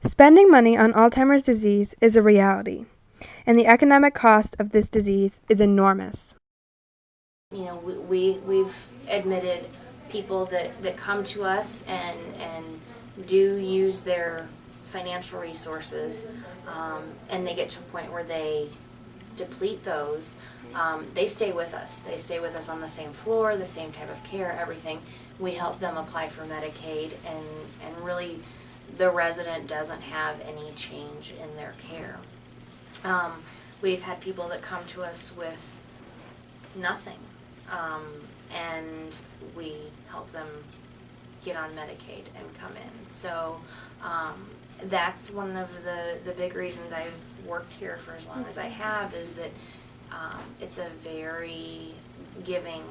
Spending money on Alzheimer's disease is a reality, and the economic cost of this disease is enormous. You know, we've admitted people that come to us and do use their financial resources, and they get to a point where they deplete those. They stay with us. They stay with us on the same floor, the same type of care, everything. We help them apply for Medicaid, and really the resident doesn't have any change in their care. We've had people that come to us with nothing, and we help them get on Medicaid and come in. So that's one of the big reasons I've worked here for as long as I have, is that it's a very giving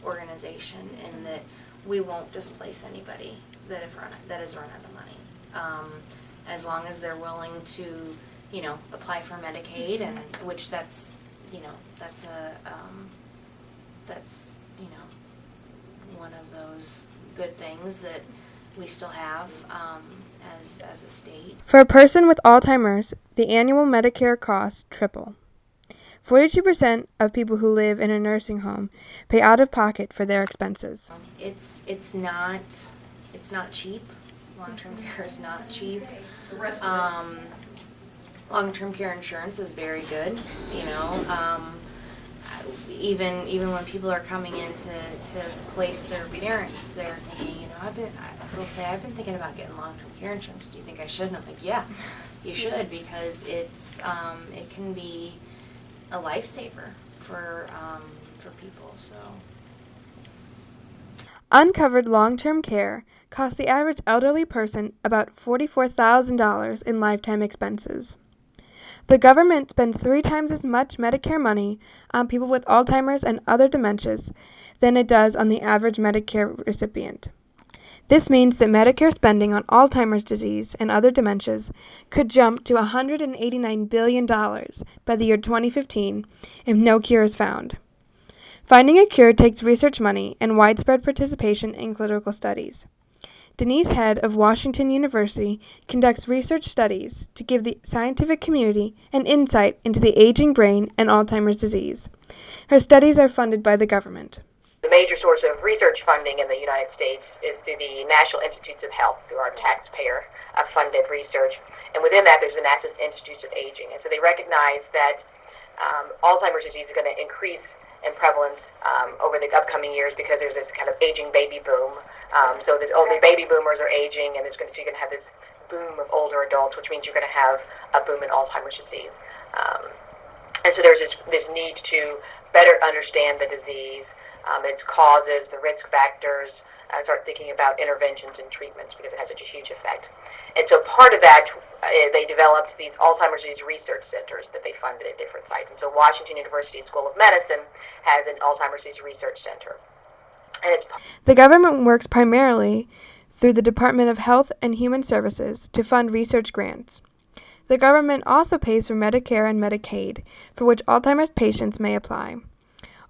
organization, and that we won't displace anybody that has run out of money. As long as they're willing to, apply for Medicaid, and which that's one of those good things that we still have as a state. For a person with Alzheimer's, the annual Medicare costs triple. 42% of people who live in a nursing home pay out of pocket for their expenses. It's not cheap. Long-term care is not cheap. Long-term care insurance is very good. Even when people are coming in to place their parents, they're thinking, I've been thinking about getting long-term care insurance. Do you think I should? And I'm like, yeah, you should, because it can be a lifesaver for people. So uncovered long-term care costs the average elderly person about $44,000 in lifetime expenses. The government spends 3 times as much Medicare money on people with Alzheimer's and other dementias than it does on the average Medicare recipient. This means that Medicare spending on Alzheimer's disease and other dementias could jump to $189 billion by the year 2015 if no cure is found. Finding a cure takes research money and widespread participation in clinical studies. Denise Head of Washington University conducts research studies to give the scientific community an insight into the aging brain and Alzheimer's disease. Her studies are funded by the government. The major source of research funding in the United States is through the National Institutes of Health, through our taxpayer-funded research. And within that, there's the National Institutes of Aging. And so they recognize that Alzheimer's disease is going to increase in prevalence over the upcoming years, because there's this kind of aging baby boom. So these older baby boomers are aging, and you're going to have this boom of older adults, which means you're going to have a boom in Alzheimer's disease. And so there's this need to better understand the disease, its causes, the risk factors, and start thinking about interventions and treatments, because it has such a huge effect. And so part of that, they developed these Alzheimer's disease research centers that they funded at different sites. And so Washington University School of Medicine has an Alzheimer's disease research center. And the government works primarily through the Department of Health and Human Services to fund research grants. The government also pays for Medicare and Medicaid, for which Alzheimer's patients may apply.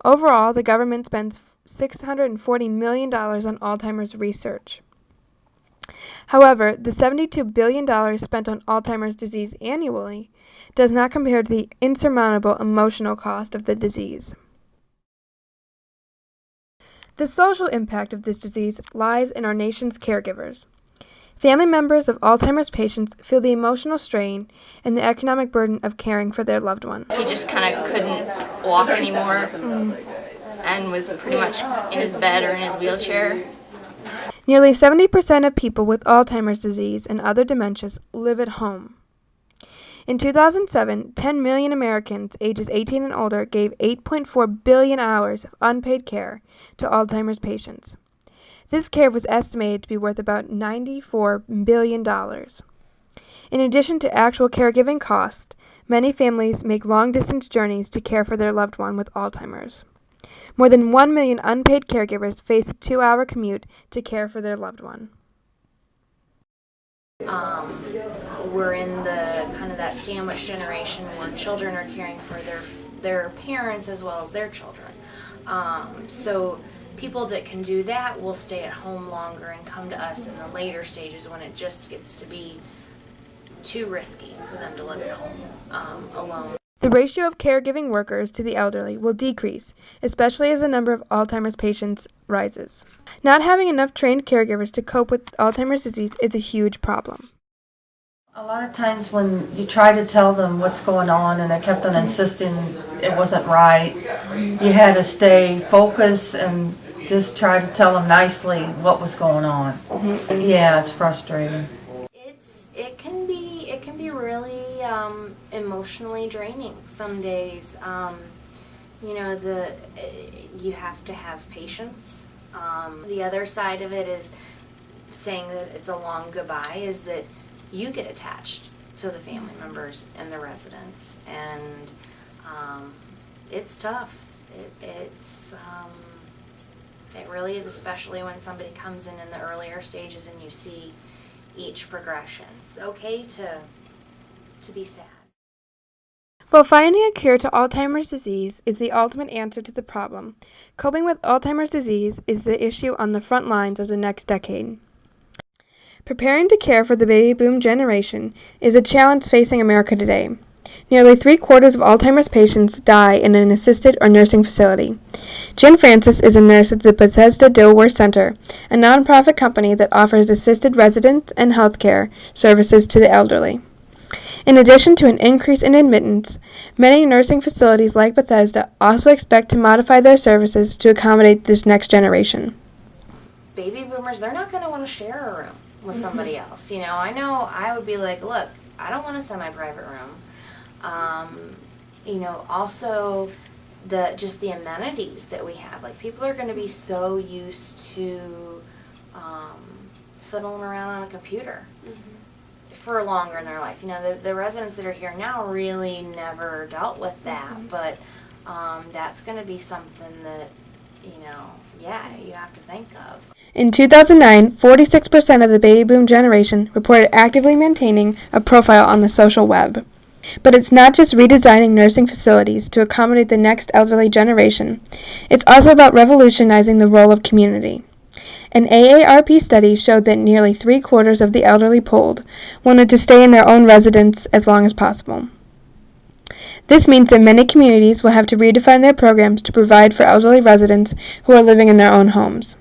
Overall, the government spends $640 million on Alzheimer's research. However, the $72 billion spent on Alzheimer's disease annually does not compare to the insurmountable emotional cost of the disease. The social impact of this disease lies in our nation's caregivers. Family members of Alzheimer's patients feel the emotional strain and the economic burden of caring for their loved one. He just kind of couldn't walk anymore and was pretty much in his bed or in his wheelchair. Nearly 70% of people with Alzheimer's disease and other dementias live at home. In 2007, 10 million Americans ages 18 and older gave 8.4 billion hours of unpaid care to Alzheimer's patients. This care was estimated to be worth about $94 billion. In addition to actual caregiving costs, many families make long-distance journeys to care for their loved one with Alzheimer's. More than 1 million unpaid caregivers face a 2-hour commute to care for their loved one. We're in the kind of that sandwich generation where children are caring for their parents as well as their children. So people that can do that will stay at home longer and come to us in the later stages when it just gets to be too risky for them to live at home alone. The ratio of caregiving workers to the elderly will decrease, especially as the number of Alzheimer's patients rises. Not having enough trained caregivers to cope with Alzheimer's disease is a huge problem. A lot of times when you try to tell them what's going on and they kept on insisting it wasn't right, you had to stay focused and just try to tell them nicely what was going on. Yeah, it's frustrating. It can be really emotionally draining some days. You have to have patience. The other side of it is saying that it's a long goodbye is that you get attached to the family members and the residents, and it's tough. It really is, especially when somebody comes in the earlier stages and you see each progression. It's okay to be sad. While finding a cure to Alzheimer's disease is the ultimate answer to the problem, coping with Alzheimer's disease is the issue on the front lines of the next decade. Preparing to care for the baby boom generation is a challenge facing America today. Nearly 3/4 of Alzheimer's patients die in an assisted or nursing facility. Jen Francis is a nurse at the Bethesda Dilworth Center, a nonprofit company that offers assisted residence and health care services to the elderly. In addition to an increase in admittance, many nursing facilities like Bethesda also expect to modify their services to accommodate this next generation. Baby boomers, they're not going to want to share a room with somebody else. I know I would be like, look, I don't want a semi-private room. Also the amenities that we have. Like, people are going to be so used to fiddling around on a computer for longer in their life. The residents that are here now really never dealt with that, but that's going to be something that, you have to think of. In 2009, 46% of the baby boom generation reported actively maintaining a profile on the social web. But it's not just redesigning nursing facilities to accommodate the next elderly generation. It's also about revolutionizing the role of community. An AARP study showed that nearly 3/4 of the elderly polled wanted to stay in their own residence as long as possible. This means that many communities will have to redefine their programs to provide for elderly residents who are living in their own homes.